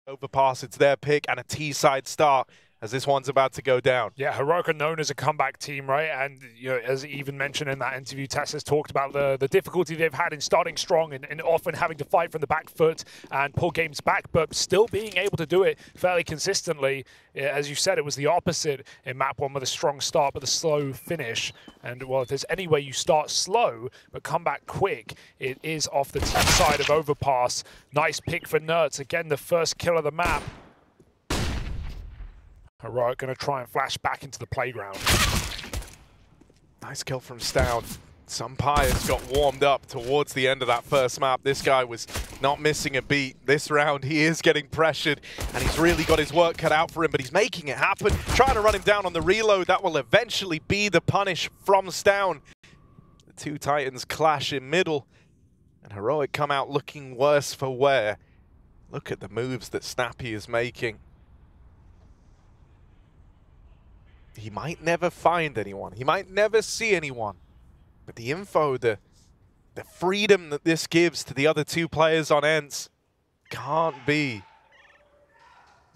Overpass, it's their pick, and a T-side start as this one's about to go down. Yeah, Heroic are known as a comeback team, right? And you know, as even mentioned in that interview, TeSeS talked about the difficulty they've had in starting strong and often having to fight from the back foot and pull games back, but still being able to do it fairly consistently. As you said, it was the opposite in map one with a strong start but a slow finish. And well, if there's any way you start slow but come back quick, it is off the team side of Overpass. Nice pick for NertZ. Again, the first kill of the map. Heroic going to try and flash back into the playground. Nice kill from Stown. Sjuush got warmed up towards the end of that first map. This guy was not missing a beat. This round he is getting pressured and he's really got his work cut out for him, but he's making it happen. Trying to run him down on the reload. That will eventually be the punish from Stown. The two Titans clash in middle and Heroic come out looking worse for wear. Look at the moves that Snappi is making. He might never find anyone. He might never see anyone. But the info, the freedom that this gives to the other two players on ENCE can't be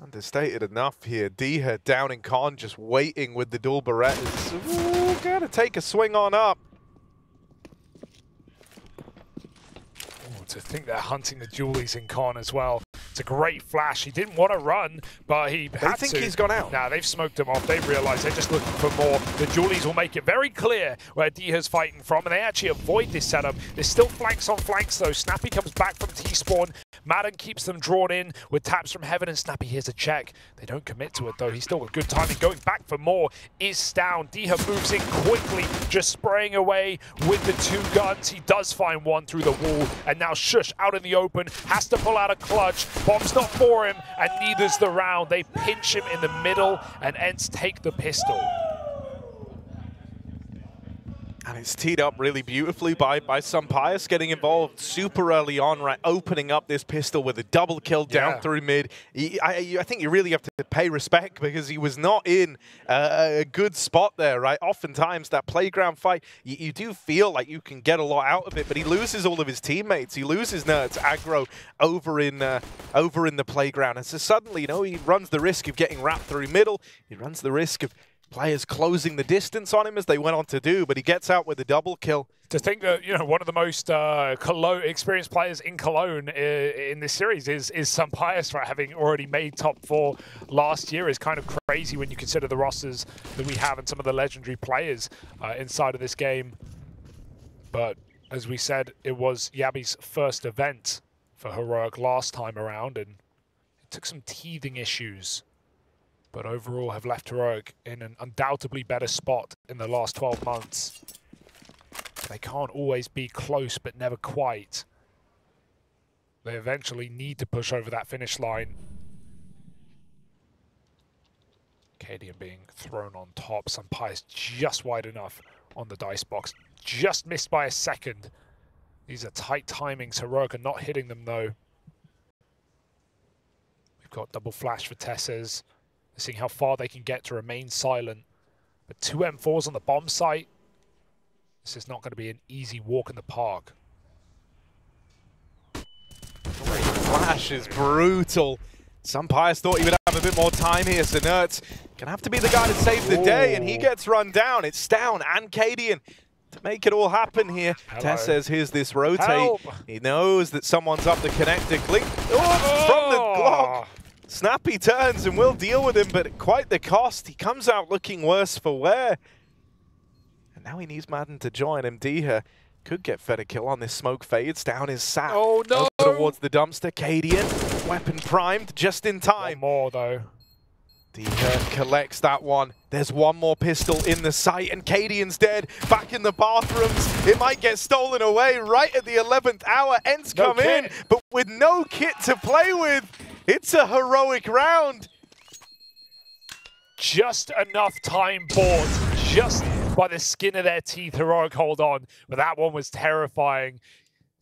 understated enough here. dycha down in con, just waiting with the dual Berettas. Ooh, gotta take a swing on up. Ooh, to think they're hunting the dualies in con as well. It's a great flash. He didn't want to run, but he had to. They think he's gone out. Nah, they've smoked him off. They've realized they're just looking for more. The dualies will make it very clear where dycha's fighting from, and they actually avoid this setup. There's still flanks on flanks, though. Snappi comes back from T-spawn. Madden keeps them drawn in with taps from heaven, and Snappi here's a check. They don't commit to it, though. He's still got good timing. Going back for more is down. dycha moves in quickly, just spraying away with the two guns. He does find one through the wall, and now sjuush out in the open, has to pull out a clutch. Bomb's not for him, and neither's the round. They pinch him in the middle, and ENCE take the pistol. And it's teed up really beautifully by Sjuush getting involved super early on, right? Opening up this pistol with a double kill down through mid. I think you really have to pay respect because he was not in a good spot there, right? Oftentimes that playground fight, you do feel like you can get a lot out of it, but he loses all of his teammates. He loses NertZ aggro over in the playground, and so suddenly, you know, he runs the risk of getting wrapped through middle. He runs the risk of players closing the distance on him as they went on to do, but he gets out with a double kill. To think that, you know, one of the most experienced players in Cologne in this series is Sjuush, right? Having already made top 4 last year is kind of crazy when you consider the rosters that we have and some of the legendary players inside of this game. But as we said, it was Yabby's first event for Heroic last time around, and it took some teething issues, but overall have left Heroic in an undoubtedly better spot in the last 12 months. They can't always be close, but never quite. They eventually need to push over that finish line. Cadian being thrown on top. Sjuush just wide enough on the dice box. Just missed by a second. These are tight timings. Heroic are not hitting them, though. We've got double flash for TeSeS. Seeing how far they can get to remain silent. But 2 M4s on the bomb site. This is not going to be an easy walk in the park. Flash is brutal. Sjuush thought he would have a bit more time here, so NertZ gonna have to be the guy to save the day, and he gets run down. It's Stown and Cadian to make it all happen here. TeSeS, here's this rotate. Help. He knows that someone's up the connector. Click from the Glock. Snappi turns and will deal with him, but at quite the cost. He comes out looking worse for wear. And now he needs Madden to join him. dycha could get fed a kill on this smoke fades. Down is sat over towards the dumpster. Cadian, weapon primed just in time. One more, though. dycha collects that one. There's one more pistol in the sight, and Cadian's dead. Back in the bathrooms. It might get stolen away right at the 11th hour. ENCE come in, but with no kit to play with. It's a heroic round. Just enough time bought, just by the skin of their teeth. Heroic hold on, but that one was terrifying.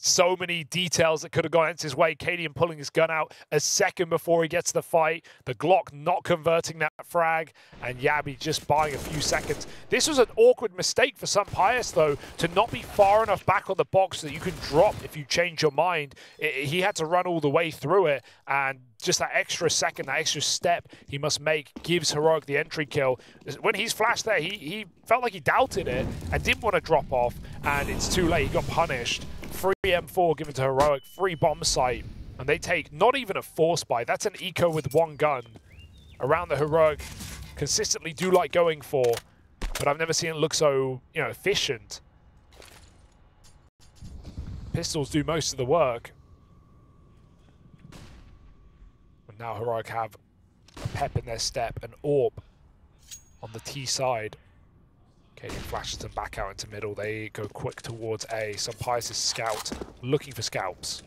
So many details that could have gone ENCE's way. Cadian pulling his gun out a second before he gets the fight. The Glock not converting that frag. And Yabi just buying a few seconds. This was an awkward mistake for sjuush, though, to not be far enough back on the box so that you can drop if you change your mind. He had to run all the way through it. And just that extra second, that extra step he must make gives Heroic the entry kill. When he's flashed there, he felt like he doubted it and didn't want to drop off. And it's too late. He got punished. Free M4 given to Heroic, free bomb site, and they take not even a force buy. That's an eco with one gun. Around the Heroic, consistently do like going for, but I've never seen it look so, efficient. Pistols do most of the work. But now Heroic have a pep in their step, an AWP on the T side. Cadian flashes them back out into middle. They go quick towards A. sjuush is scout, looking for scalps.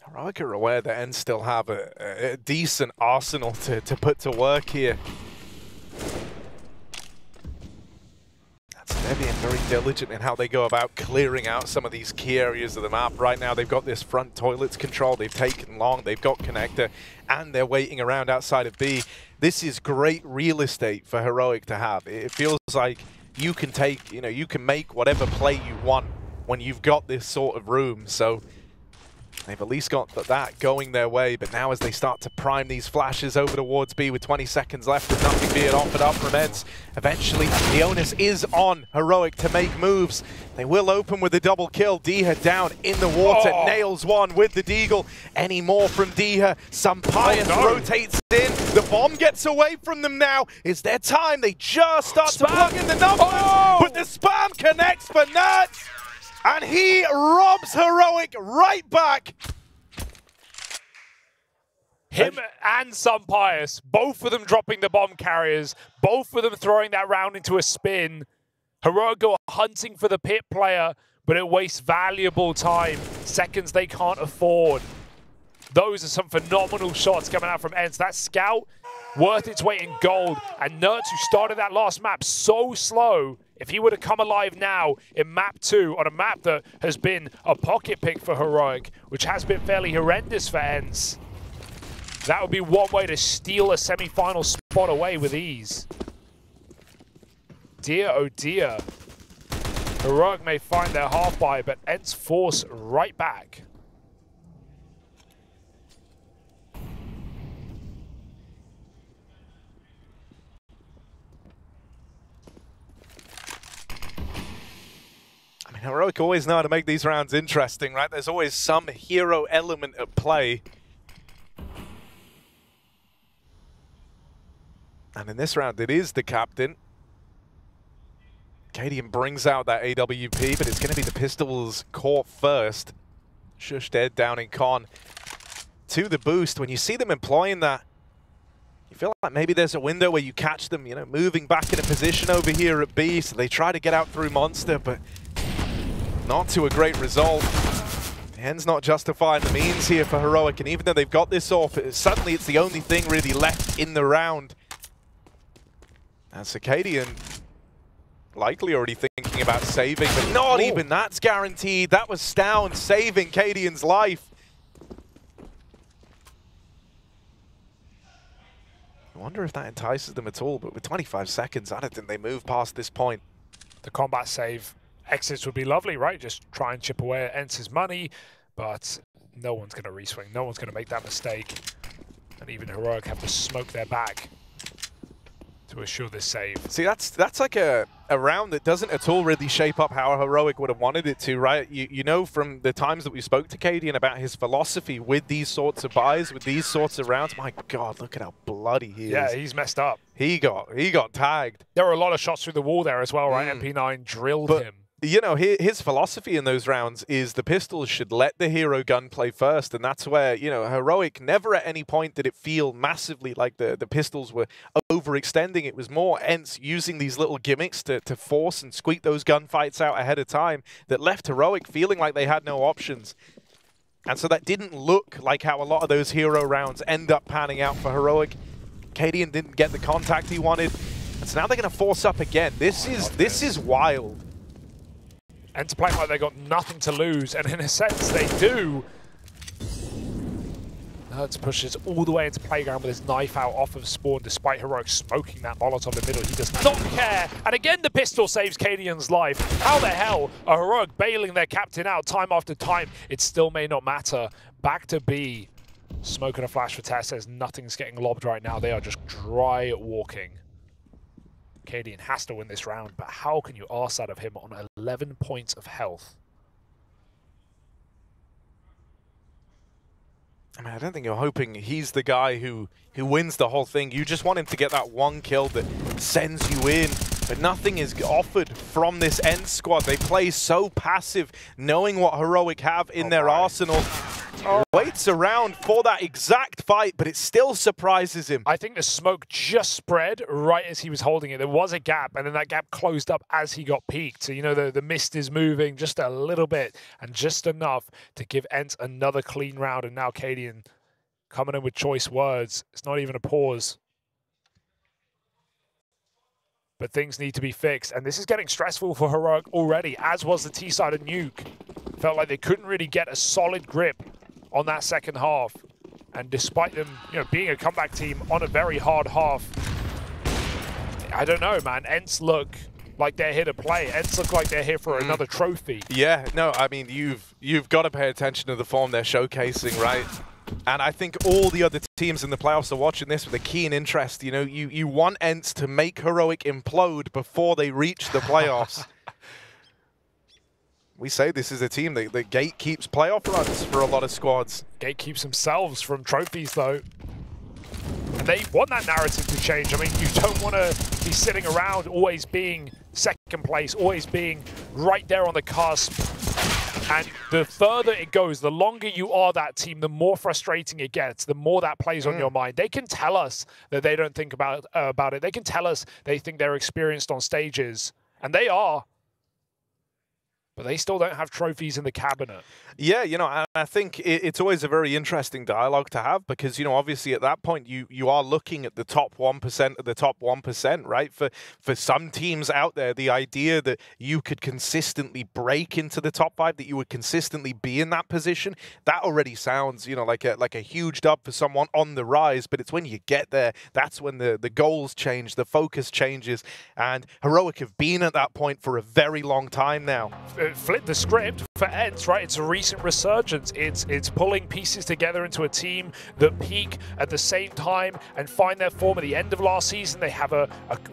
Heroic are aware that ENCE still have a decent arsenal to put to work here. They're being very diligent in how they go about clearing out some of these key areas of the map. Right now, they've got this front toilets control. They've taken long. They've got connector, and they're waiting around outside of B. This is great real estate for Heroic to have. It feels like you can take, you can make whatever play you want when you've got this sort of room. So they've at least got that going their way, but now as they start to prime these flashes over towards B with 20 seconds left with nothing being offered up from ENCE, eventually the onus is on Heroic to make moves. They will open with a double kill. dycha down in the water, nails one with the deagle. Any more from dycha? sjuush rotates in. The bomb gets away from them now. It's their time. They just start to plug in the numbers, but the spam connects for NertZ. And he robs Heroic right back. Him and sjuush, both of them dropping the bomb carriers, both of them throwing that round into a spin. Heroic go hunting for the pit player, but it wastes valuable time, seconds they can't afford. Those are some phenomenal shots coming out from ENCE. That scout, worth its weight in gold. And NertZ, who started that last map so slow, if he were to come alive now in map 2, on a map that has been a pocket pick for Heroic, which has been fairly horrendous for ENCE, that would be one way to steal a semi-final spot away with ease. Dear, oh dear. Heroic may find their half-buy, but ENCE force right back. Heroic always know how to make these rounds interesting, right? There's always some hero element at play. And in this round, it is the captain. Cadian brings out that AWP, but it's going to be the pistols caught first. sjuush dead down in con. To the boost, when you see them employing that, you feel like maybe there's a window where you catch them, moving back in a position over here at B, so they try to get out through Monster, but not to a great result. The end's not justifying the means here for Heroic, and even though they've got this off, suddenly it's the only thing really left in the round. And Cadian likely already thinking about saving, but not even that's guaranteed. That was Stown saving Cadian's life. I wonder if that entices them at all, but with 25 seconds, I don't think they move past this point. The combat save exits would be lovely, right? Just try and chip away at ENCE's money, but no one's going to reswing. No one's going to make that mistake. And even Heroic have to smoke their back to assure this save. See, that's like a round that doesn't at all really shape up how Heroic would have wanted it to, right? You know from the times that we spoke to Cadian about his philosophy with these sorts of buys, with these sorts of rounds. My God, look at how bloody he is. Yeah, he's messed up. He got tagged. There were a lot of shots through the wall there as well, right? MP9 drilled him. You know, his philosophy in those rounds is the pistols should let the hero gun play first, and that's where, you know, Heroic never at any point did it feel massively like the pistols were overextending. It was more ENCE using these little gimmicks to force and squeak those gunfights out ahead of time that left Heroic feeling like they had no options. And so that didn't look like how a lot of those hero rounds end up panning out for Heroic. Cadian didn't get the contact he wanted, and so now they're going to force up again. This is wild. And to play like they got nothing to lose, and in a sense they do. NertZ pushes all the way into playground with his knife out off of spawn, despite Heroic smoking that Molotov in the middle. He does not care. And again, the pistol saves Cadian's life. How the hell are Heroic bailing their captain out time after time? It still may not matter. Back to B. Smoke and a flash for TeSeS. Nothing's getting lobbed right now. They are just dry walking. Cadian has to win this round, but how can you arse out of him on 11 points of health? I mean, I don't think you're hoping he's the guy who wins the whole thing. You just want him to get that one kill that sends you in. But nothing is offered from this ENCE squad. They play so passive, knowing what Heroic have in their arsenal. Waits around for that exact fight, but it still surprises him. I think the smoke just spread right as he was holding it. There was a gap, and then that gap closed up as he got peeked. So, you know, the mist is moving just a little bit, and just enough to give ENCE another clean round. And now Cadian coming in with choice words. It's not even a pause. But things need to be fixed, and this is getting stressful for Heroic already, as was the T-side of Nuke. Felt like they couldn't really get a solid grip on that second half. And despite them, you know, being a comeback team on a very hard half, I don't know, man. ENCE look like they're here to play. ENCE look like they're here for another trophy. Yeah, no, I mean, you've got to pay attention to the form they're showcasing, right? And I think all the other teams in the playoffs are watching this with a keen interest. You know, you want ENCE to make Heroic implode before they reach the playoffs. We say this is a team that gatekeeps playoff runs for a lot of squads. Gatekeeps themselves from trophies, though. And they want that narrative to change. I mean, you don't want to be sitting around always being second place, always being right there on the cusp. And the further it goes, the longer you are that team, the more frustrating it gets, the more that plays on your mind. They can tell us that they don't think about it. They can tell us they think they're experienced on stages, and they are. But they still don't have trophies in the cabinet. Yeah, you know, I think it's always a very interesting dialogue to have because, you know, obviously at that point you are looking at the top 1% of the top 1%, right? For some teams out there, the idea that you could consistently break into the top 5, that you would consistently be in that position, that already sounds, you know, like a huge dub for someone on the rise. But it's when you get there, that's when the goals change, the focus changes. And Heroic have been at that point for a very long time now. Flip the script for ENCE, right? It's a recent resurgence. It's pulling pieces together into a team that peak at the same time and find their form at the end of last season. They have a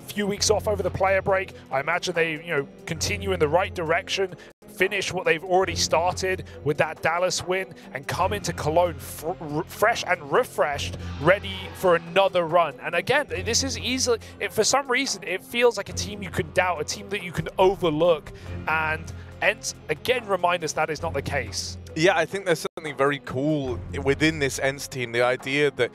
few weeks off over the player break. I imagine they, you know, continue in the right direction, finish what they've already started with that Dallas win, and come into Cologne fresh and refreshed, ready for another run. And again, this is easily, for some reason, it feels like a team you can doubt, a team that you can overlook. And ENCE, again, remind us that is not the case. Yeah, I think there's something very cool within this ENCE team. The idea that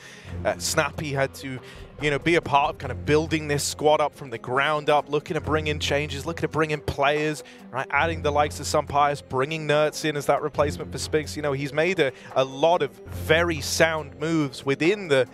Snappi had to, you know, be a part of kind of building this squad up from the ground up, looking to bring in changes, looking to bring in players, right? Adding the likes of Sunpius, bringing NertZ in as that replacement for Spigs. You know, he's made a lot of very sound moves within the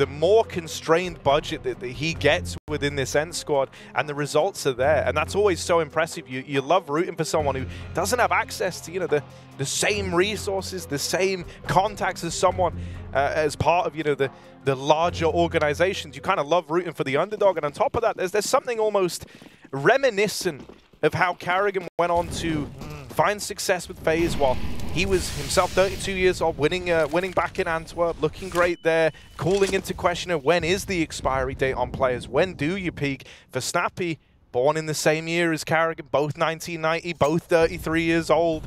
more constrained budget that he gets within this ENCE squad, and the results are there, and that's always so impressive. You love rooting for someone who doesn't have access to, you know, the same resources, the same contacts as someone as part of, you know, the larger organizations. You kind of love rooting for the underdog, and on top of that, there's something almost reminiscent of how Carrigan went on to find success with FaZe while he was himself 32 years old, winning back in Antwerp, looking great there, calling into question of when is the expiry date on players, when do you peak? For Snappi, born in the same year as Carrigan, both 1990, both 33 years old.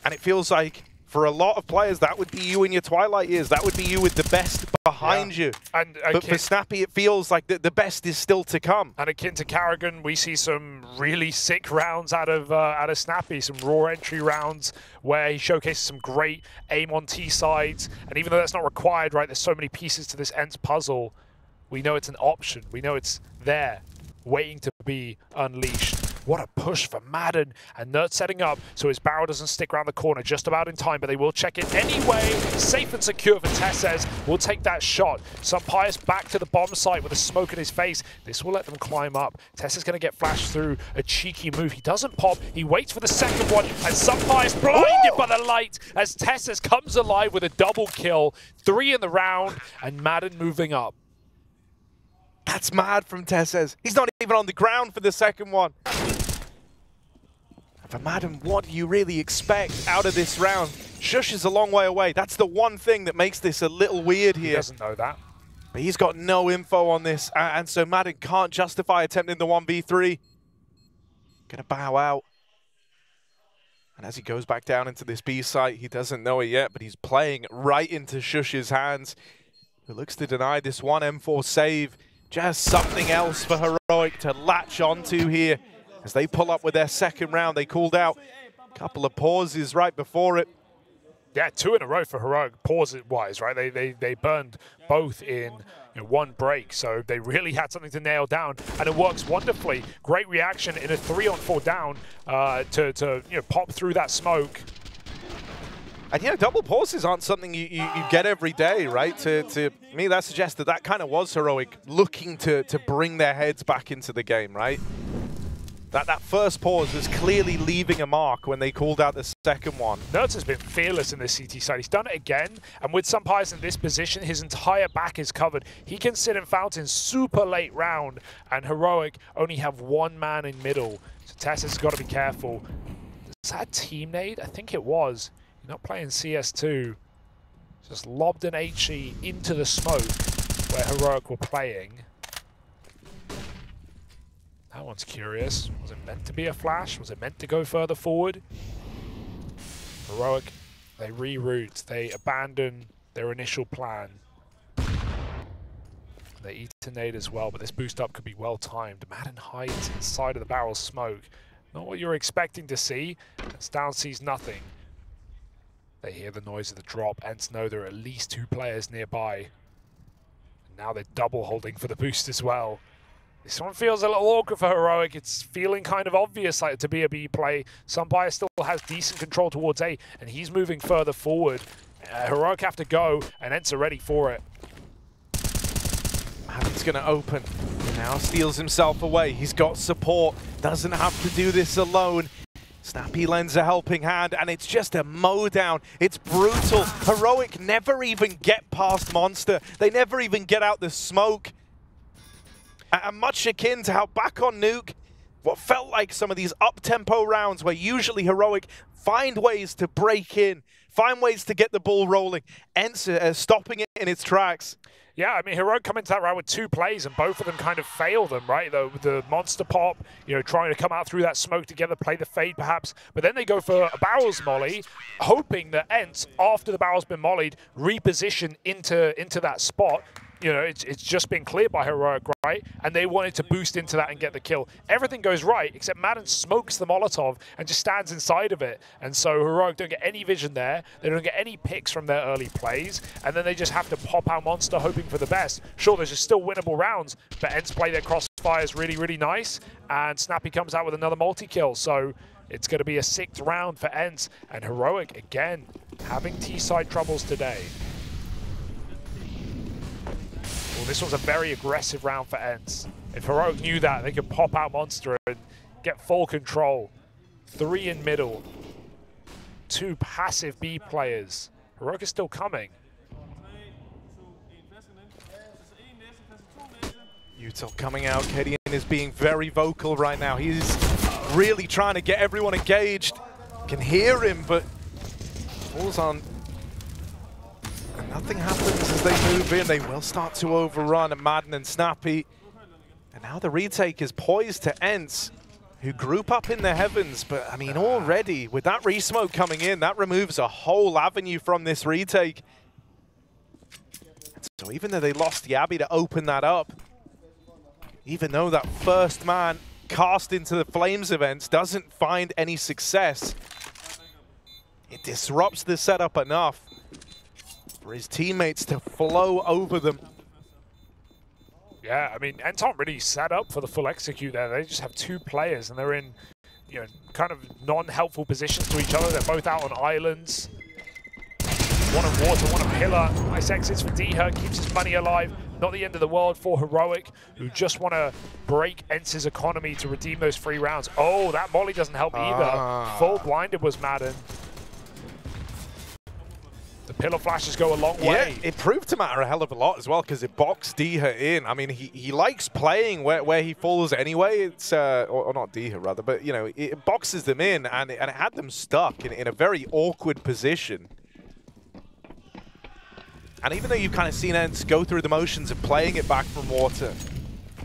And it feels like For a lot of players, that would be you in your twilight years. That would be you with the best behind you. But for Snappi, it feels like the best is still to come. And akin to Carrigan, we see some really sick rounds out of Snappi, some raw entry rounds where he showcases some great aim on T sides. And even though that's not required, right, there's so many pieces to this ENCE puzzle. We know it's an option. We know it's there, waiting to be unleashed. What a push for Madden, and NertZ setting up so his barrel doesn't stick around the corner just about in time, but they will check it anyway. Safe and secure for TeSeS. We'll take that shot. Pius back to the bomb site with a smoke in his face. This will let them climb up. TeSeS going to get flashed through a cheeky move. He doesn't pop. He waits for the second one, and Pius blinded by the light as TeSeS comes alive with a double kill. 3 in the round, and Madden moving up. That's mad from TeSeS. He's not even on the ground for the second one. For Madden, what do you really expect out of this round? sjuush is a long way away. That's the one thing that makes this a little weird here. He doesn't know that. But he's got no info on this, and so Madden can't justify attempting the 1v3. Gonna bow out. And as he goes back down into this B site, he doesn't know it yet, but he's playing right into sjuush's hands, who looks to deny this one M4 save. Just something else for Heroic to latch onto here. As they pull up with their second round, they called out a couple of pauses right before it. Yeah, 2 in a row for Heroic, pause-wise, right? They burned both in one break, so they really had something to nail down, and it works wonderfully. Great reaction in a 3-on-4 down to pop through that smoke. And double pauses aren't something you get every day, right? To me, that suggests that kind of was Heroic looking to bring their heads back into the game, right? That first pause was clearly leaving a mark when they called out the second one. NertZ has been fearless in this CT side. He's done it again, and with Pius in this position, his entire back is covered. He can sit in fountain super late round, and Heroic only have 1 man in middle. So TeSeS has got to be careful. Is that team nade? I think it was. You're not playing CS2. Just lobbed an HE into the smoke where Heroic were playing. That one's curious. Was it meant to be a flash? Was it meant to go further forward? Heroic, they reroute. They abandon their initial plan. They eat a nade as well, but this boost up could be well timed. Madden hides inside of the barrel smoke. Not what you're expecting to see. Down sees nothing. They hear the noise of the drop. ENCE know there are at least 2 players nearby. And now they're double holding for the boost as well. This one feels a little awkward for Heroic. It's feeling kind of obvious like to be a B play. Pius still has decent control towards A, and he's moving further forward. Heroic have to go, and ENCE are ready for it. Madden's going to open. Now steals himself away. He's got support. Doesn't have to do this alone. Snappi lends a helping hand, and it's just a mow-down. It's brutal. Heroic never even get past Monster. They never even get out the smoke. And much akin to how back on Nuke, what felt like some of these up-tempo rounds where usually Heroic find ways to break in, find ways to get the ball rolling. ENCE stopping it in its tracks. Yeah, I mean, Heroic come into that round with 2 plays, and both of them kind of fail them, right? The monster pop, trying to come out through that smoke together, play the fade perhaps, but then they go for a barrels molly, hoping that ENCE, after the barrel's been mollied, reposition into that spot. It's just been cleared by Heroic, right? And they wanted to boost into that and get the kill. Everything goes right, except Madden smokes the Molotov and just stands inside of it. And so Heroic don't get any vision there. They don't get any picks from their early plays. And then they just have to pop out Monster hoping for the best. Sure, there's just still winnable rounds, but ENCE play their crossfires really, really nice. And Snappi comes out with another multi-kill. So it's going to be a 6th round for ENCE. And Heroic, again, having T-side troubles today. Well, this was a very aggressive round for ENCE. If Heroic knew that, they could pop out Monster and get full control. 3 in middle. 2 passive B players. Heroic is still coming. Util coming out. Kedian is being very vocal right now. He's really trying to get everyone engaged. Can hear him, but falls on. And nothing happens as they move in. They will start to overrun Madden and Snappi. And now the retake is poised to ENCE. who group up in the heavens, but I mean, already with that resmoke coming in, that removes a whole avenue from this retake. So even though they lost Yabby to open that up, even though that first man cast into the Flames events doesn't find any success, it disrupts the setup enough for his teammates to flow over them. Yeah, I mean, ENCE aren't really set up for the full execute there. They just have two players, and they're in, you know, kind of non-helpful positions to each other. They're both out on islands. One on water, one on pillar. Nice exits for dycha, keeps his money alive. Not the end of the world for Heroic, who just want to break ENCE's economy to redeem those 3 rounds. Oh, that molly doesn't help either. Full blinded was Madden. The pillar flashes go a long way. Yeah, it proved to matter a hell of a lot as well because it boxed dycha in. I mean, he likes playing where he falls anyway. It's or not dycha rather, but you know, it boxes them in and it had them stuck in a very awkward position. And even though you've kind of seen ENCE go through the motions of playing it back from water,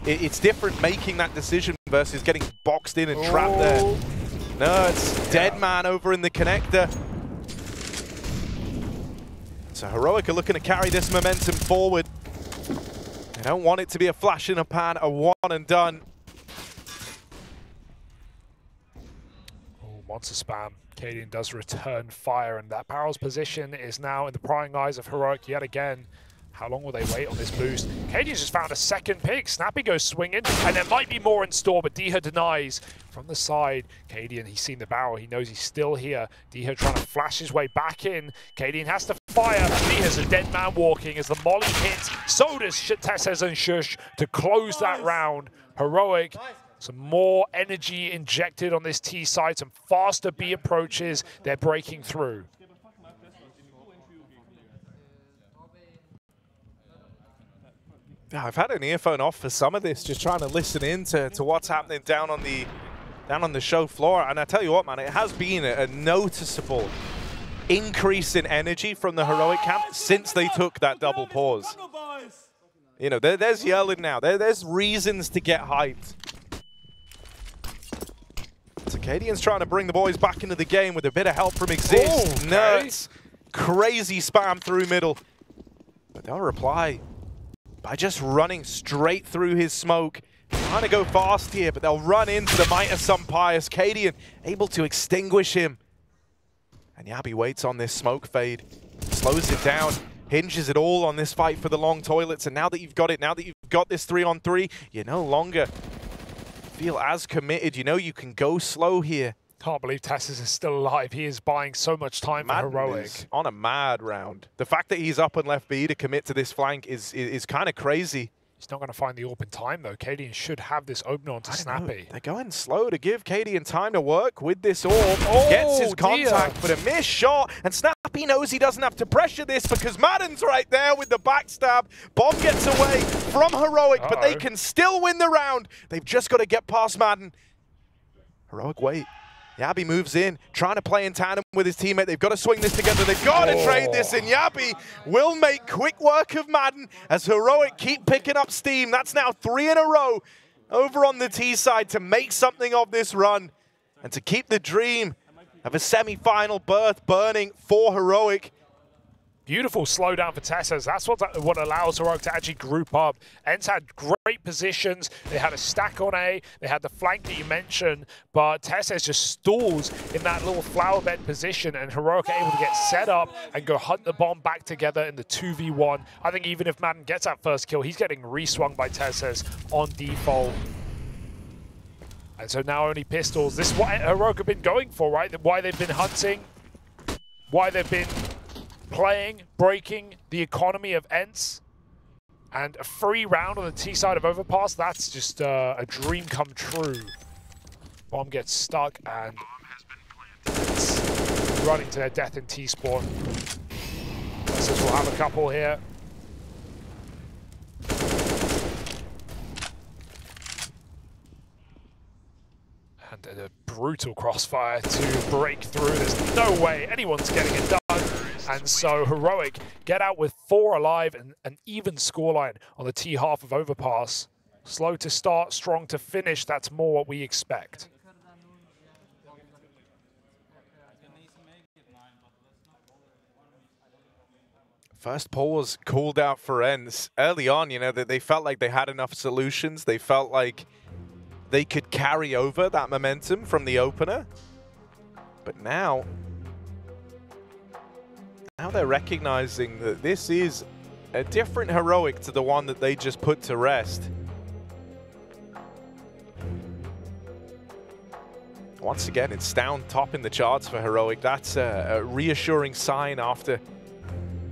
it's different making that decision versus getting boxed in and trapped there. NertZ, dead man over in the connector. So Heroic are looking to carry this momentum forward. They don't want it to be a flash in a pan, a one and done. Oh, monster spam. Cadian does return fire, and that barrel's position is now in the prying eyes of Heroic yet again. How long will they wait on this boost? Cadian's just found a second pick. Snappi goes swinging, and there might be more in store, but dycha denies from the side. Cadian, he's seen the barrel. He knows he's still here. dycha trying to flash his way back in. Cadian has to fire. dycha's a dead man walking as the molly hits. So does TeSeS and sjuush to close that round. Heroic, some more energy injected on this T side, some faster B approaches. They're breaking through. I've had an earphone off for some of this, just trying to listen in to what's happening down on the show floor. And I tell you what, man, it has been a noticeable increase in energy from the Heroic camp since they took that double pause. You know, there's yelling now. There's reasons to get hyped. So Cadian's trying to bring the boys back into the game with a bit of help from Exist. NertZ, crazy spam through middle. But they'll reply by just running straight through his smoke. Trying to go fast here, but they'll run into the might of some pious. Cadian able to extinguish him. And Yabby waits on this smoke fade. Slows it down. Hinges it all on this fight for the long toilets. And now that you've got it, now that you've got this 3-on-3, you no longer feel as committed. You know you can go slow here. Can't believe TeSeS is still alive. He is buying so much time for Heroic. Is on a mad round. The fact that he's up and left B to commit to this flank is kind of crazy. He's not going to find the AWP in time, though. Cadian should have this open onto Snappi. They're going slow to give Cadian time to work with this AWP. Gets his contact, but a missed shot. And Snappi knows he doesn't have to pressure this because Madden's right there with the backstab. Bomb gets away from Heroic, but they can still win the round. They've just got to get past Madden. Heroic wait. Yabby moves in, trying to play in tandem with his teammate. They've got to swing this together. They've got to trade this, and Yabby will make quick work of Madden as Heroic keep picking up steam. That's now 3 in a row over on the T side to make something of this run and to keep the dream of a semi-final berth burning for Heroic. Beautiful slowdown for TeSeS. That's what allows Heroic to actually group up. ENCE had great positions. They had a stack on A. They had the flank that you mentioned. But TeSeS just stalls in that little flower bed position. And Heroic are able to get set up and go hunt the bomb back together in the 2v1. I think even if Madden gets that first kill, he's getting re-swung by TeSeS on default. And so now only pistols. This is what Heroic have been going for, right? Why they've been hunting. Why they've been playing, breaking the economy of ENCE, and a free round on the T side of Overpass. That's just a dream come true. Bomb gets stuck and running to their death in T-spawn. TeSeS will have a couple here. And a brutal crossfire to break through. There's no way anyone's getting it done. And so Heroic get out with 4 alive and an even scoreline on the T half of Overpass. Slow to start, strong to finish. That's more what we expect. First pause called out for ENCE. Early on, you know, they felt like they had enough solutions. They felt like they could carry over that momentum from the opener. But now they're recognizing that this is a different Heroic to the one that they just put to rest. Once again, it's down top in the charts for Heroic. That's a reassuring sign after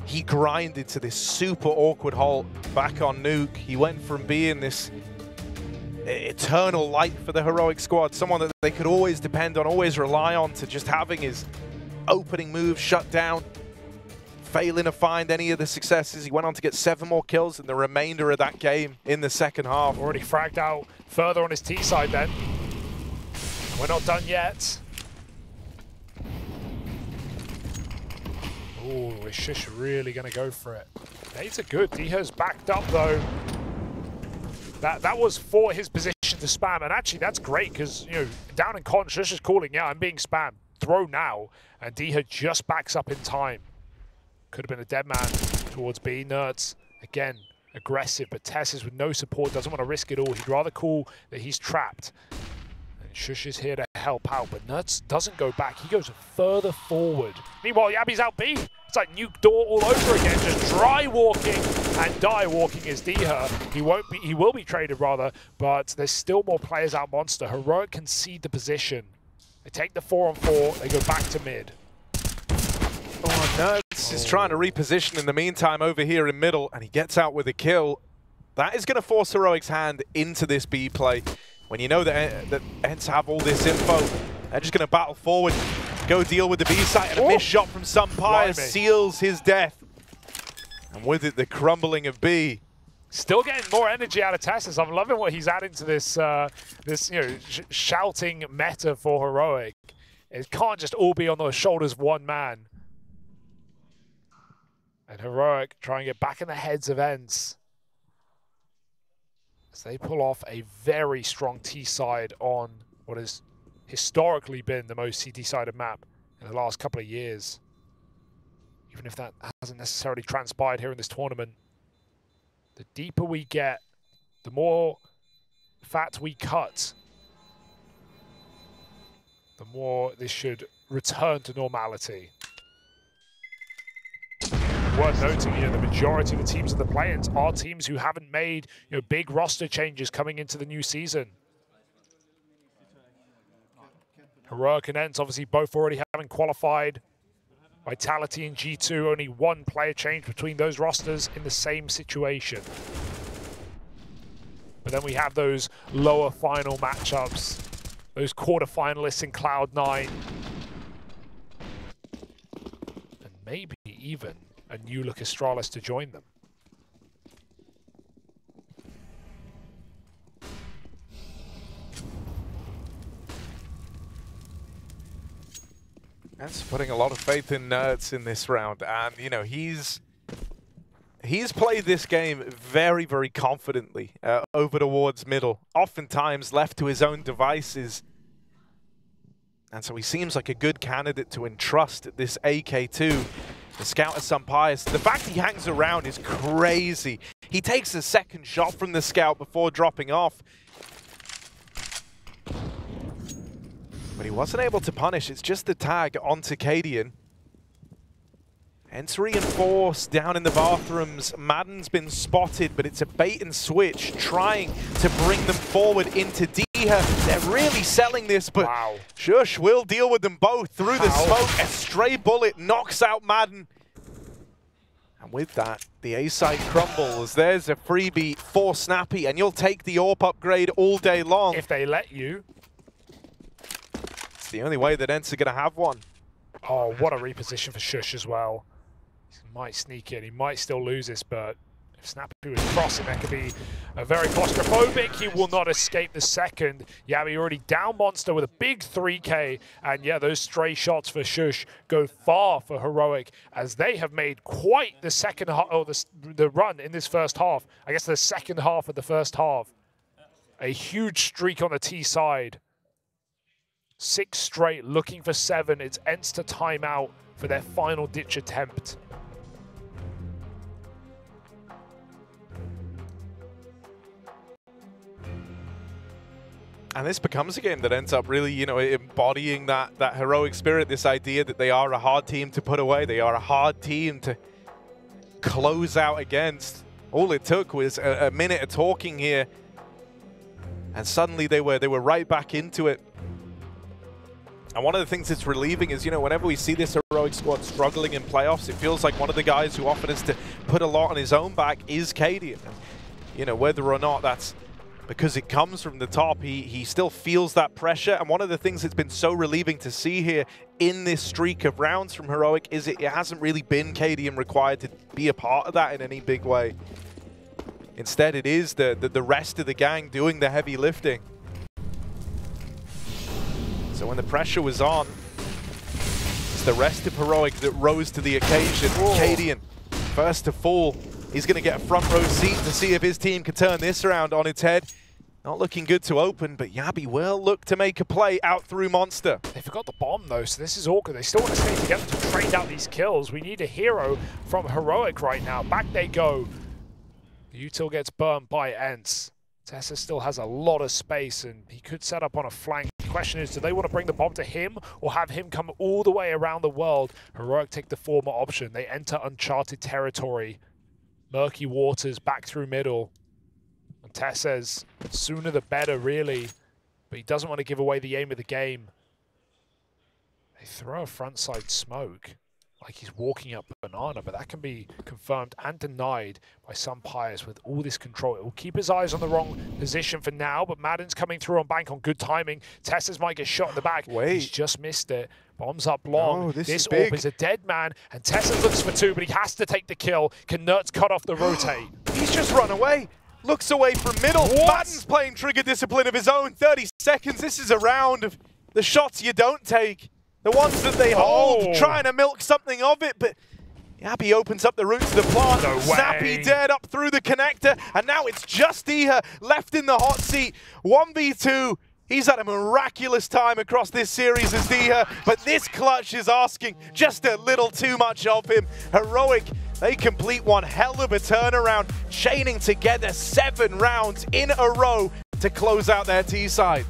he grinded to this super awkward halt back on Nuke. He went from being this eternal light for the Heroic squad, someone that they could always depend on, always rely on, to just having his opening move shut down, failing to find any of the successes. He went on to get 7 more kills in the remainder of that game in the second half. Already fragged out further on his T side then. We're not done yet. Oh, is sjuush really going to go for it? Nades are good. dycha's backed up though. That was for his position to spam, and actually that's great because, you know, down in con, sjuush is calling, yeah, I'm being spammed. Throw now, and dycha just backs up in time. Could have been a dead man towards B. NertZ, again, aggressive, but TeSeS with no support, doesn't want to risk it all. He'd rather call that he's trapped. And sjuush is here to help out, but NertZ doesn't go back. He goes further forward. Meanwhile, Yabby's out B. It's like nuke door all over again, just dry walking and die walking is dycha. He will be traded rather, but there's still more players out monster. Heroic concede the position. They take the 4-on-4, they go back to mid. Oh, NertZ is trying to reposition in the meantime over here in middle, and he gets out with a kill. That is going to force Heroic's hand into this B play. When you know that ENCE have all this info, they're just going to battle forward, go deal with the B site, and a missed shot from sjuush seals his death. And with it, the crumbling of B. Still getting more energy out of TeSeS. I'm loving what he's adding to this, shouting meta for Heroic. It can't just all be on the shoulders of one man. And Heroic try and get back in the heads of ENCE as they pull off a very strong T side on what has historically been the most CT-sided map in the last couple of years. Even if that hasn't necessarily transpired here in this tournament. The deeper we get, the more fat we cut, the more this should return to normality. Worth noting, the majority of the teams in the play-ins are teams who haven't made, big roster changes coming into the new season. Heroic and ENCE obviously both already having qualified. Vitality and G2, only one player change between those rosters in the same situation. But then we have those lower final matchups, those quarterfinalists in Cloud9. And maybe even a new look Astralis to join them. That's putting a lot of faith in NertZ in this round, and he's played this game very, very confidently over towards middle, oftentimes left to his own devices, and so he seems like a good candidate to entrust this AK2. The scout of sjuush. The fact he hangs around is crazy. He takes a second shot from the scout before dropping off. But he wasn't able to punish. It's just the tag onto Cadian. ENCE reinforced down in the bathrooms. Madden's been spotted, but it's a bait and switch, trying to bring them forward into dycha. They're really selling this, but sjuush will deal with them both through the smoke. A stray bullet knocks out Madden. And with that, the A site crumbles. There's a freebie for Snappi, and you'll take the AWP upgrade all day long. If they let you. It's the only way that ENCE are going to have one. Oh, what a reposition for sjuush as well. He might sneak in. He might still lose this, but if Snappi was crossing, that could be a very claustrophobic. He will not escape the second. Yabby already down monster with a big 3K. And yeah, those stray shots for sjuush go far for Heroic, as they have made quite the second half, or the run in this first half. I guess the second half of the first half. A huge streak on the T side. 6 straight, looking for 7. It's ENCE to time out for their final ditch attempt. And this becomes a game that ends up really, you know, embodying that heroic spirit, this idea that they are a hard team to put away. They are a hard team to close out against. All it took was a minute of talking here, and suddenly they were right back into it. And one of the things that's relieving is, you know, whenever we see this heroic squad struggling in playoffs, it feels like one of the guys who often has to put a lot on his own back is Cadian. You know, whether or not that's because it comes from the top, he still feels that pressure. And one of the things that's been so relieving to see here in this streak of rounds from Heroic is it hasn't really been Cadian required to be a part of that in any big way. Instead, it is the rest of the gang doing the heavy lifting. So when the pressure was on, it's the rest of Heroic that rose to the occasion. Cadian, first to fall. He's going to get a front row seat to see if his team can turn this around on its head. Not looking good to open, but Yabi will look to make a play out through Monster. They forgot the bomb, though, so this is awkward. They still want to stay together to trade out these kills. We need a hero from Heroic right now. Back they go. The util gets burned by ENCE. TeSeS still has a lot of space, and he could set up on a flank. The question is, do they want to bring the bomb to him or have him come all the way around the world? Heroic take the former option. They enter uncharted territory. Murky waters back through middle. And TeSeS, sooner the better, really. But he doesn't want to give away the aim of the game. They throw a frontside smoke, like he's walking up banana, but that can be confirmed and denied by some players with all this control. It will keep his eyes on the wrong position for now, but Madden's coming through on bank on good timing. TeSeS might get shot in the back. Wait. He's just missed it. Bombs up long. Oh, this orb is a dead man, and TeSeS looks for two, but he has to take the kill. Can NertZ cut off the rotate? He's just run away. Looks away from middle. Madden's playing trigger discipline of his own. 30 seconds. This is a round of the shots you don't take. The ones that they hold, trying to milk something of it, but Yabi opens up the route to the plant. No way. Snappi dared up through the connector, and now it's just dycha left in the hot seat. 1v2. He's had a miraculous time across this series as dycha, but this clutch is asking just a little too much of him. Heroic, they complete one hell of a turnaround, chaining together 7 rounds in a row to close out their T side.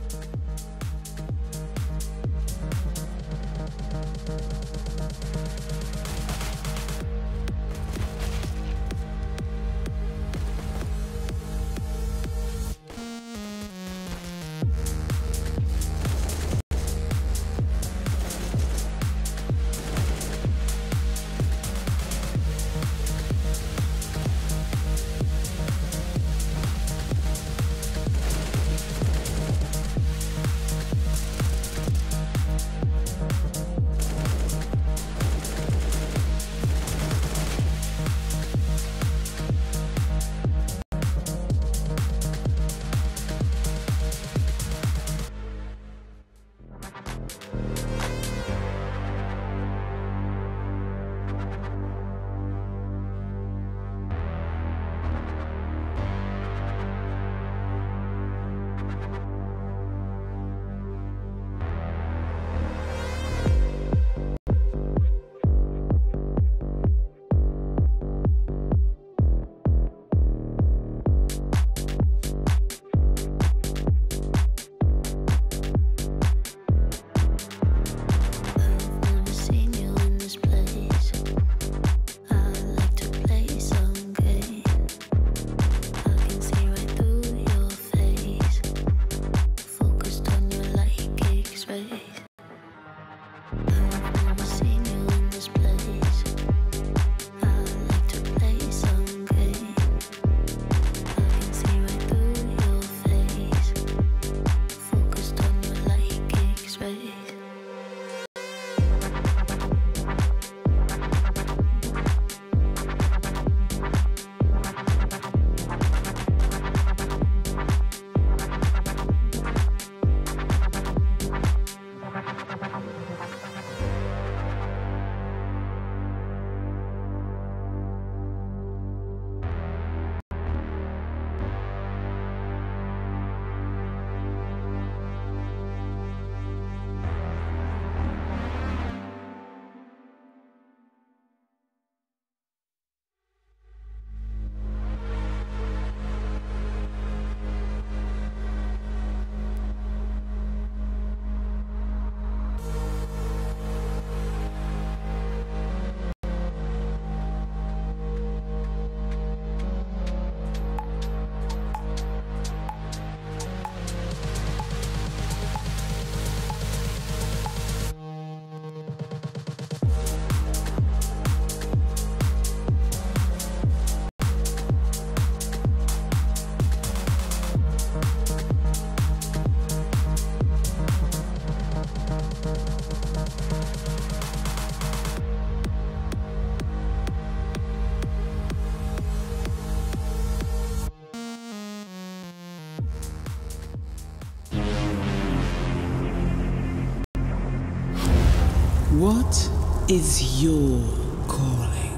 What is your calling?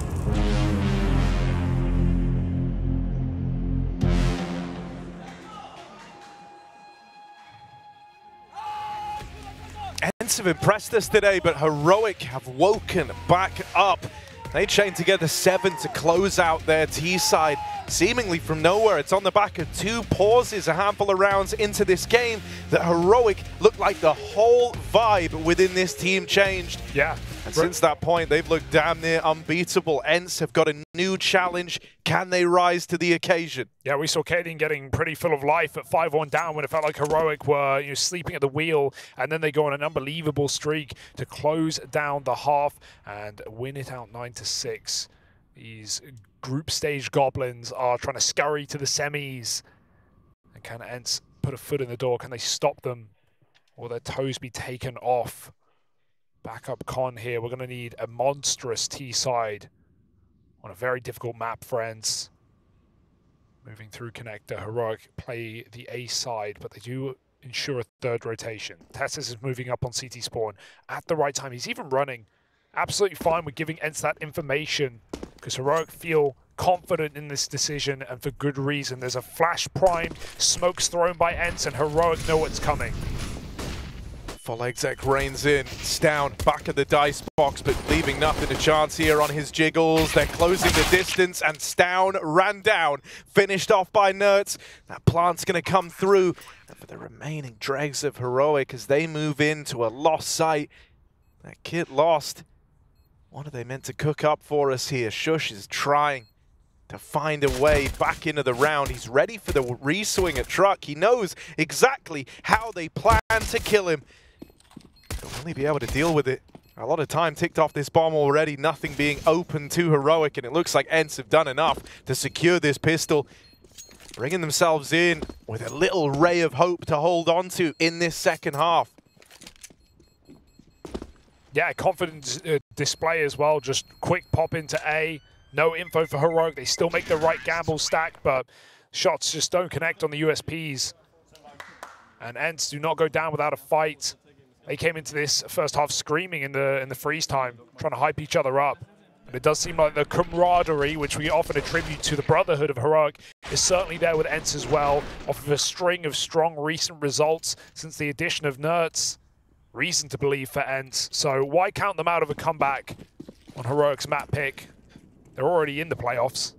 ENCE have impressed us today, but Heroic have woken back up. They chained together 7 to close out their T side, seemingly from nowhere. It's on the back of 2 pauses, a handful of rounds into this game, that Heroic looked like the whole vibe within this team changed. Yeah. And since that point, they've looked damn near unbeatable. ENCE have got a new challenge. Can they rise to the occasion? Yeah, we saw Kaden getting pretty full of life at 5-1 down when it felt like Heroic were sleeping at the wheel, and then they go on an unbelievable streak to close down the half and win it out 9-6. These group stage goblins are trying to scurry to the semis. And can ENCE put a foot in the door? Can they stop them? Or their toes be taken off? Backup con here. We're going to need a monstrous T side on a very difficult map, friends. Moving through connector, Heroic play the A side, but they do ensure a third rotation. TeSeS is moving up on CT spawn at the right time. He's even running absolutely fine with giving ENCE that information, because Heroic feel confident in this decision, and for good reason. There's a flash primed, smokes thrown by ENCE, and Heroic know what's coming. Full exec reigns in. Stown back at the dice box, but leaving nothing to chance here on his jiggles. They're closing the distance, and Stown ran down. Finished off by NertZ. That plant's going to come through. And for the remaining dregs of Heroic, as they move into a lost site. That kit lost. What are they meant to cook up for us here? sjuush is trying to find a way back into the round. He's ready for the re-swing at Truck. He knows exactly how they plan to kill him. He'll only be able to deal with it. A lot of time ticked off this bomb already, nothing being open to Heroic, and it looks like ENCE have done enough to secure this pistol, bringing themselves in with a little ray of hope to hold on to in this second half. Yeah, confident display as well. Just quick pop into A. No info for Heroic. They still make the right gamble stack, but shots just don't connect on the USPs. And ENCE do not go down without a fight. They came into this first half screaming in the freeze time, trying to hype each other up. And it does seem like the camaraderie, which we often attribute to the brotherhood of Heroic, is certainly there with ENCE as well, off of a string of strong recent results since the addition of NertZ. Reason to believe for ENCE. So why count them out of a comeback on Heroic's map pick? They're already in the playoffs.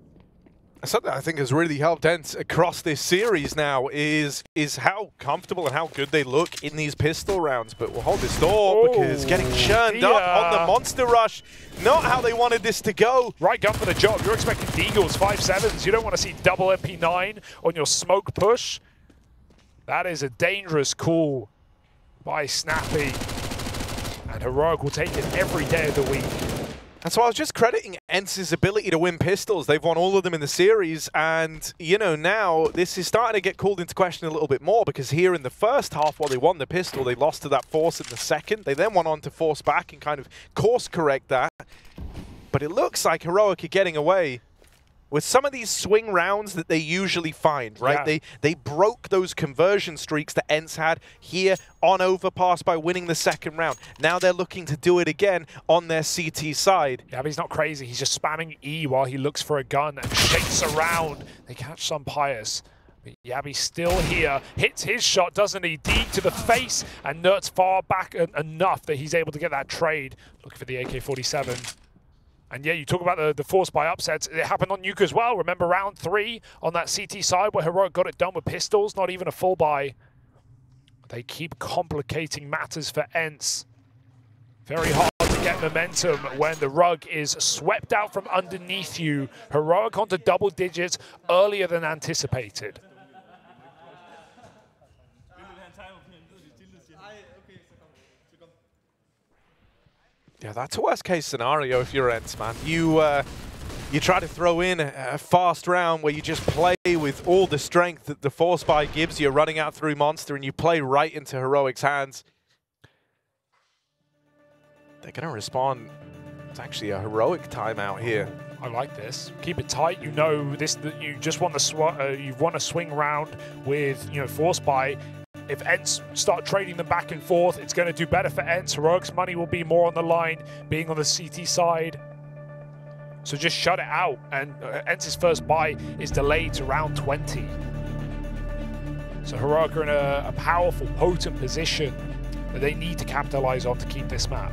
Something I think has really helped ENCE across this series now is how comfortable and how good they look in these pistol rounds. But we'll hold this door because getting churned up on the monster rush, not how they wanted this to go. Right gun for the job. You're expecting Deagles 5.7s. You don't want to see double MP9 on your smoke push. That is a dangerous call by Snappi. And Heroic will take it every day of the week. And so I was just crediting ENCE's ability to win pistols. They've won all of them in the series, and, you know, now this is starting to get called into question a little bit more, because here in the first half, while they won the pistol, they lost to that force in the second. They then went on to force back and kind of course correct that. But it looks like Heroic are getting away with some of these swing rounds that they usually find, right? Yeah. They broke those conversion streaks that ENCE had here on Overpass by winning the second round. Now they're looking to do it again on their CT side. Yeah, but he's not crazy. He's just spamming E while he looks for a gun and shakes around. They catch some Pius. But Yabby's still here. Hits his shot, doesn't he? D to the face, and NertZ far back enough that he's able to get that trade. Looking for the AK-47. And yeah, you talk about the force by upsets. It happened on Nuke as well. Remember round 3 on that CT side where Heroic got it done with pistols, not even a full buy. They keep complicating matters for ENCE. Very hard to get momentum when the rug is swept out from underneath you. Heroic onto double digits earlier than anticipated. Yeah, that's a worst-case scenario if you're ENCE, man. You try to throw in a fast round where you just play with all the strength that the force buy gives you, running out through Monster, and you play right into Heroic's hands. They're going to respond. It's actually a Heroic timeout here. I like this. Keep it tight. You know this. You just want the you've won a swing round with force buy. If ENCE start trading them back and forth, it's going to do better for ENCE. Heroic's money will be more on the line, being on the CT side. So just shut it out. And ENCE's first buy is delayed to round 20. So Heroic are in a powerful, potent position that they need to capitalize on to keep this map.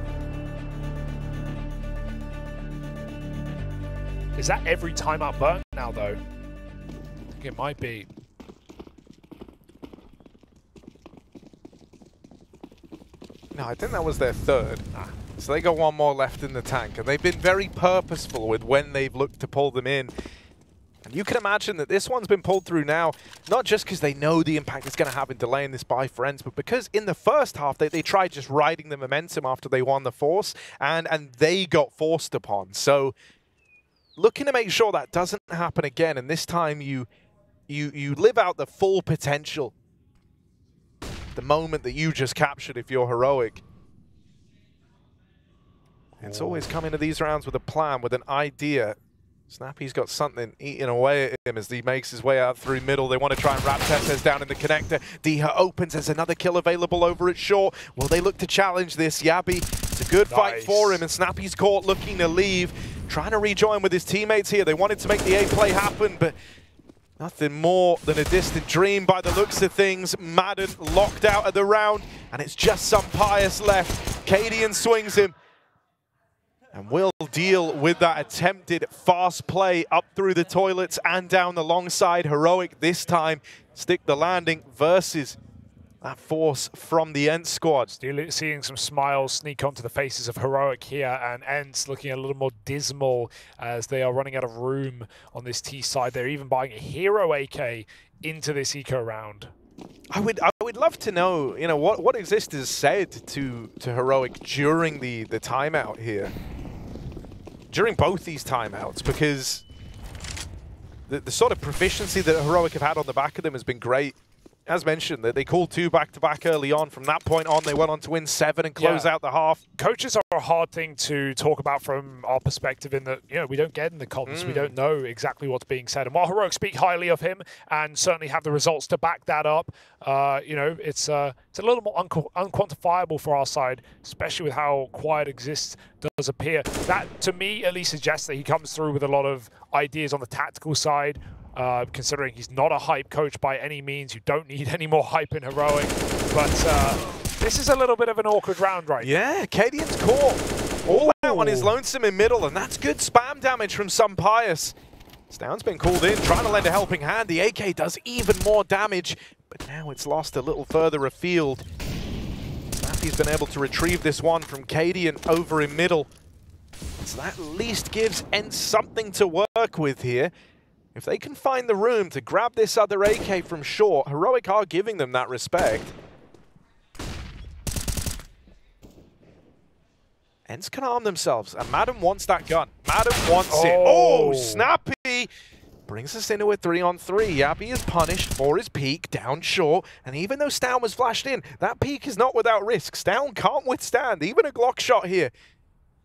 Is that every timeout burn now, though? I think it might be. No, I think that was their third. So they got one more left in the tank, and they've been very purposeful with when they've looked to pull them in. And you can imagine that this one's been pulled through now, not just because they know the impact it's going to have in delaying this by friends, but because in the first half, they tried just riding the momentum after they won the Force, and they got forced upon. So looking to make sure that doesn't happen again, and this time you live out the full potential, the moment that you just captured if you're Heroic. It's always come into these rounds with a plan, with an idea. Snappi's got something eating away at him as he makes his way out through middle. They want to try and wrap TeSeS down in the connector. dycha opens. There's another kill available over at short. Will they look to challenge this? Yabby, it's a good fight for him, and Snappi's caught looking to leave. Trying to rejoin with his teammates here. They wanted to make the A play happen, but nothing more than a distant dream by the looks of things. Madden locked out of the round, and it's just some Pius left. Cadian swings him, and will deal with that attempted fast play up through the toilets and down the long side. Heroic this time stick the landing versus that force from the ENCE squad. Still seeing some smiles sneak onto the faces of Heroic here, and ENCE looking a little more dismal as they are running out of room on this T side. They're even buying a hero AK into this eco round. I would love to know, you know, what Existers said to Heroic during the timeout here. During both these timeouts, because the sort of proficiency that Heroic have had on the back of them has been great. As mentioned, they called 2 back-to-back early on. From that point on, they went on to win 7 and close out the half. Coaches are a hard thing to talk about from our perspective in that, you know, we don't get in the comms. We don't know exactly what's being said. And while Heroic speak highly of him and certainly have the results to back that up, you know, it's a little more unquantifiable for our side, especially with how quiet Exist does appear. That, to me, at least suggests that he comes through with a lot of ideas on the tactical side. Considering he's not a hype coach by any means. You don't need any more hype in Heroic. But this is a little bit of an awkward round right now. Yeah, Cadian's caught all out on his lonesome in middle, and that's good spam damage from some Pius. Stound's been called in, trying to lend a helping hand. The AK does even more damage, but now it's lost a little further afield. Snappi's been able to retrieve this one from Cadian over in middle. So that at least gives ENCE something to work with here. If they can find the room to grab this other AK from short, Heroic are giving them that respect. ENCE can arm themselves, and Madden wants that gun. Madden wants it. Oh, Snappi brings us into a 3-on-3. Yabby is punished for his peek down short, and even though Stound was flashed in, that peek is not without risk. Stound can't withstand. Even a Glock shot here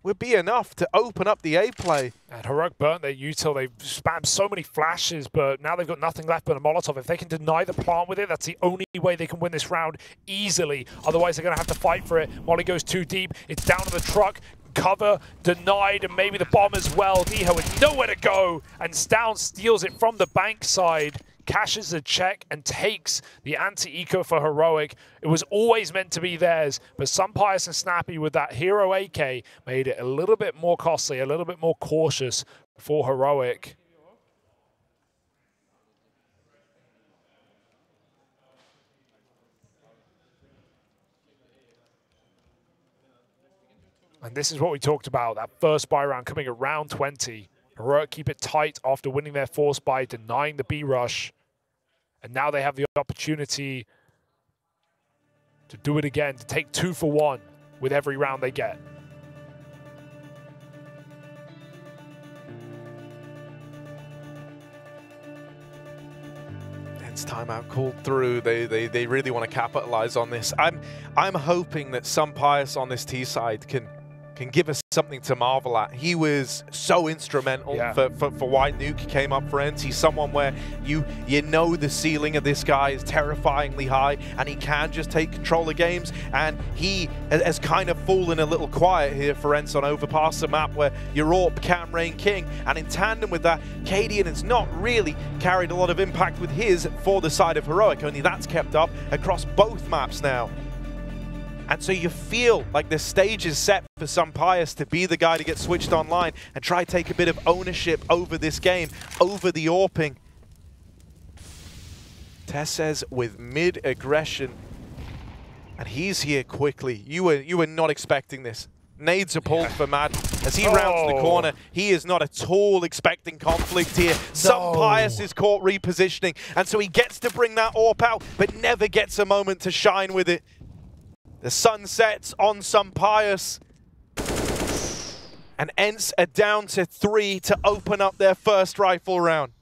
would be enough to open up the A play. And Heroic burnt their util. They've spammed so many flashes, but now they've got nothing left but a Molotov. If they can deny the plant with it, that's the only way they can win this round easily. Otherwise, they're going to have to fight for it. Molly goes too deep. It's down to the truck. Cover denied, and maybe the bomb as well. dycha with nowhere to go, and Stound steals it from the bank side, cashes the check, and takes the anti-eco for Heroic. It was always meant to be theirs, but some Pius and Snappi with that hero AK made it a little bit more costly, a little bit more cautious for Heroic. And this is what we talked about, that first buy round coming at round 20. Heroic keep it tight after winning their force by denying the B rush. And now they have the opportunity to do it again, to take 2 for 1 with every round they get. ENCE timeout called through. They really want to capitalize on this. I'm hoping that some Pius on this T side can give us something to marvel at. He was so instrumental for why Nuke came up for ENCE. He's someone where you know the ceiling of this guy is terrifyingly high, and he can just take control of games, and he has kind of fallen a little quiet here for ENCE on Overpass, a map where your AWP can reign king, and in tandem with that, Cadian has not really carried a lot of impact with his for the side of Heroic, only that's kept up across both maps now. And so you feel like the stage is set for sjuush to be the guy to get switched online and try to take a bit of ownership over this game, over the AWPing. TeSeS with mid-aggression, and he's here quickly. You were not expecting this. Nades are pulled for Mad as he rounds the corner. He is not at all expecting conflict here. sjuush is caught repositioning, and so he gets to bring that AWP out, but never gets a moment to shine with it. The sun sets on sjuush, and ENCE are down to 3 to open up their first rifle round.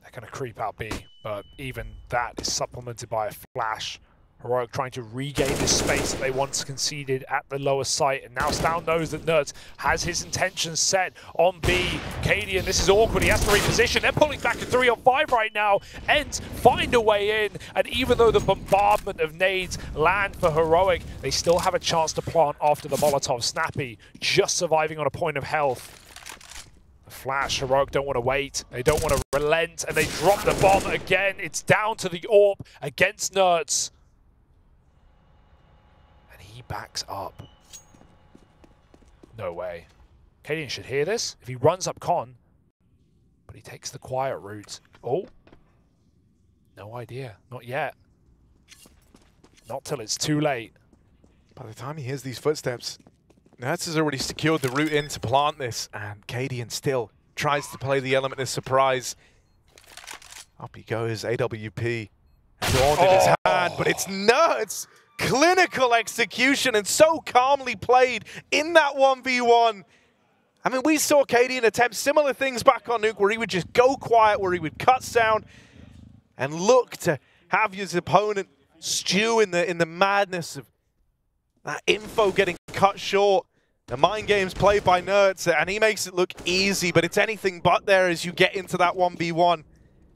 They're going to creep out B, but even that is supplemented by a flash. Heroic trying to regain this space that they once conceded at the lower site, and now Stown knows that NertZ has his intentions set on B. Cadian, this is awkward, he has to reposition. They're pulling back to 3 on 5 right now. ENCE find a way in, and even though the bombardment of nades land for Heroic, they still have a chance to plant after the Molotov. Snappi just surviving on a point of health. The flash, Heroic don't want to wait, they don't want to relent, and they drop the bomb again. It's down to the AWP against NertZ. He backs up. No way. Cadian should hear this if he runs up Con, but he takes the quiet route. Oh, no idea. Not yet. Not till it's too late. By the time he hears these footsteps, NertZ has already secured the route in to plant this, and Cadian still tries to play the element of surprise. Up he goes, AWP. Dawned in his hand, but it's NertZ. Clinical execution, and so calmly played in that 1v1. I mean, we saw Cadian attempt similar things back on Nuke, where he would just go quiet, where he would cut sound and look to have his opponent stew in the madness of that info getting cut short. The mind game's played by NertZ, and he makes it look easy, but it's anything but there as you get into that 1v1.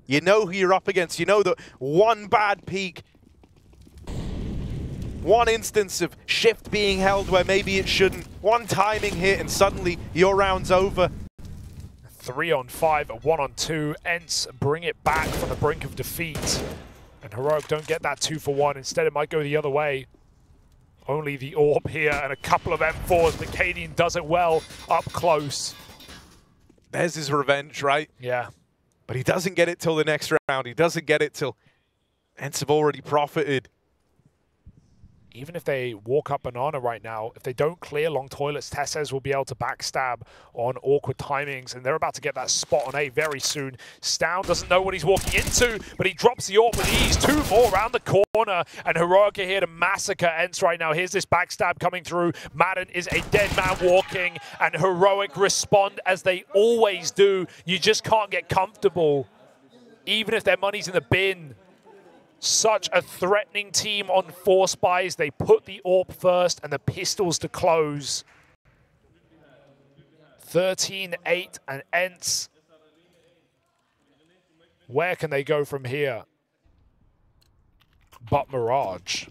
You know who you're up against. You know that one bad peek, one instance of shift being held where maybe it shouldn't, one timing hit, and suddenly your round's over. 3 on 5, a 1 on 2. ENCE bring it back from the brink of defeat. And Heroic don't get that 2 for 1. Instead, it might go the other way. Only the AWP here and a couple of M4s, but Cadian does it well up close. There's his revenge, right? Yeah. But he doesn't get it till the next round. He doesn't get it till ENCE have already profited. Even if they walk up Banana right now, if they don't clear long toilets, TeSeS will be able to backstab on awkward timings, and they're about to get that spot on A very soon. Stown doesn't know what he's walking into, but he drops the AWP with ease. 2 more around the corner, and Heroic are here to massacre ENCE right now. Here's this backstab coming through. Madden is a dead man walking, and Heroic respond as they always do. You just can't get comfortable, even if their money's in the bin. Such a threatening team on 4 spies. They put the AWP first and the pistols to close. 13-8 and ENCE. Where can they go from here? But Mirage.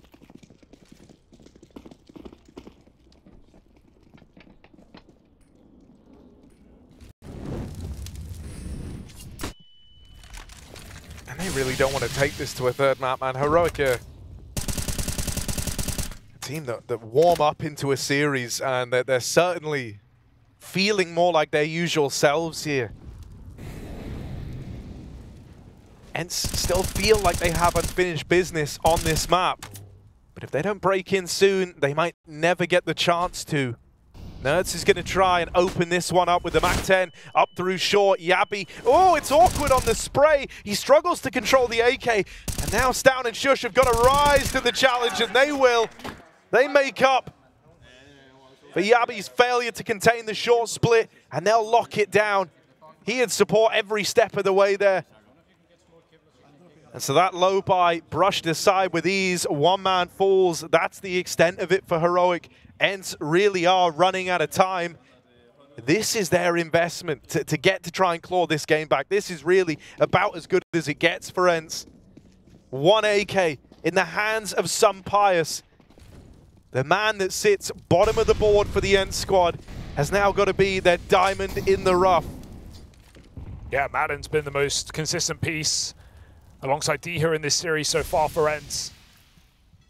And they really don't want to take this to a third map, man. Heroic are a team that warm up into a series, and they're certainly feeling more like their usual selves here. ENCE still feel like they have unfinished business on this map. But if they don't break in soon, they might never get the chance to. NertZ is going to try and open this one up with the MAC-10 up through short. Yabby, oh, it's awkward on the spray. He struggles to control the AK. And now Stown and sjuush have got to rise to the challenge, and they will. They make up for Yabby's failure to contain the short split, and they'll lock it down. He had support every step of the way there. And so that low buy brushed aside with ease. One-man falls. That's the extent of it for Heroic. ENCE really are running out of time. This is their investment to get to try and claw this game back. This is really about as good as it gets for ENCE. 1 AK in the hands of sjuush. The man that sits bottom of the board for the ENCE squad has now got to be their diamond in the rough. Yeah, Madden's been the most consistent piece alongside dycha in this series so far for ENCE.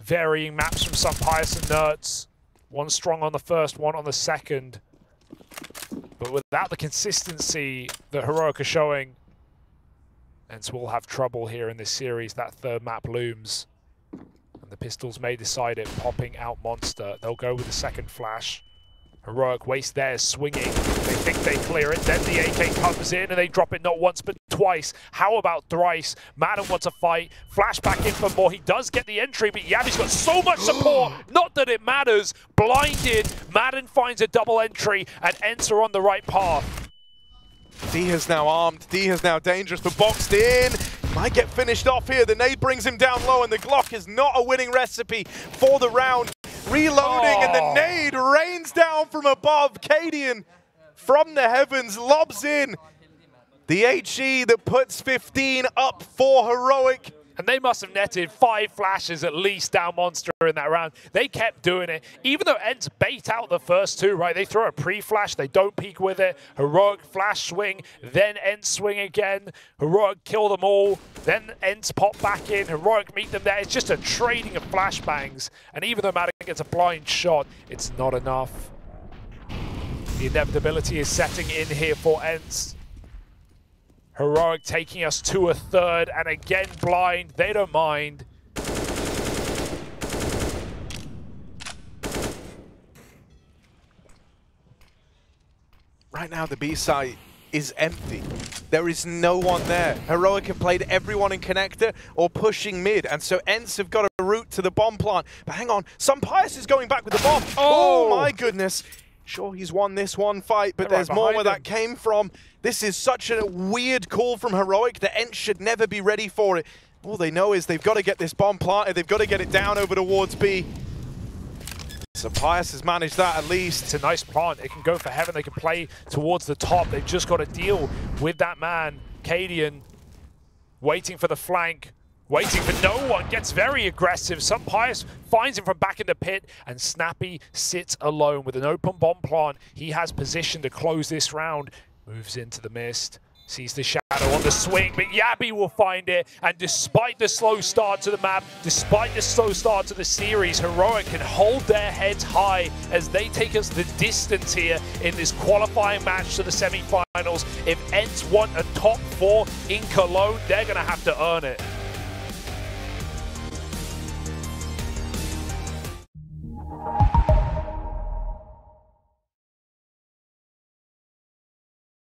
Varying maps from sjuush and NertZ. One strong on the first, one on the second. But without the consistency that Heroic are showing, ENCE will have trouble here in this series. That third map looms. And the Pistols may decide it, popping out Monster. They'll go with the second flash. Heroic waste theirs, swinging. They think they clear it, then the AK comes in and they drop it not once but twice. How about thrice? Madden wants a fight. Flashback in for more. He does get the entry, but Yabby's got so much support. Not that it matters. Blinded. Madden finds a double entry and ENCE are on the right path. dycha's now armed. dycha's now dangerous, but boxed in. Might get finished off here. The nade brings him down low, and the Glock is not a winning recipe for the round. Reloading, and the nade rains down from above. Cadian from the heavens lobs in the HE that puts 15 up for Heroic. And they must have netted 5 flashes at least down Monster in that round. They kept doing it. Even though ENCE bait out the first 2, right? They throw a pre-flash, they don't peek with it. Heroic flash swing, then ENCE swing again. Heroic kill them all, then ENCE pop back in. Heroic meet them there. It's just a trading of flashbangs. And even though Madden gets a blind shot, it's not enough. The inevitability is setting in here for ENCE. Heroic taking us to a third, and again blind. They don't mind. Right now the B site is empty. There is no one there. Heroic have played everyone in connector or pushing mid, and so ENCE have got a route to the bomb plant. But hang on, sjuush is going back with the bomb. Oh my goodness. Sure, he's won this one fight, but there's more where that came from. This is such a weird call from Heroic that ENCE should never be ready for it. All they know is they've got to get this bomb planted. They've got to get it down over towards B. sjuush has managed that at least. It's a nice plant. It can go for heaven. They can play towards the top. They've just got to deal with that man, Cadian, waiting for the flank. Waiting for no one, gets very aggressive. sjuush finds him from back in the pit, and Snappi sits alone with an open bomb plant. He has position to close this round. Moves into the mist, sees the shadow on the swing, but Yabby will find it. And despite the slow start to the map, despite the slow start to the series, Heroic can hold their heads high as they take us the distance here in this qualifying match to the semi-finals. If ENCE want a top 4 in Cologne, they're going to have to earn it.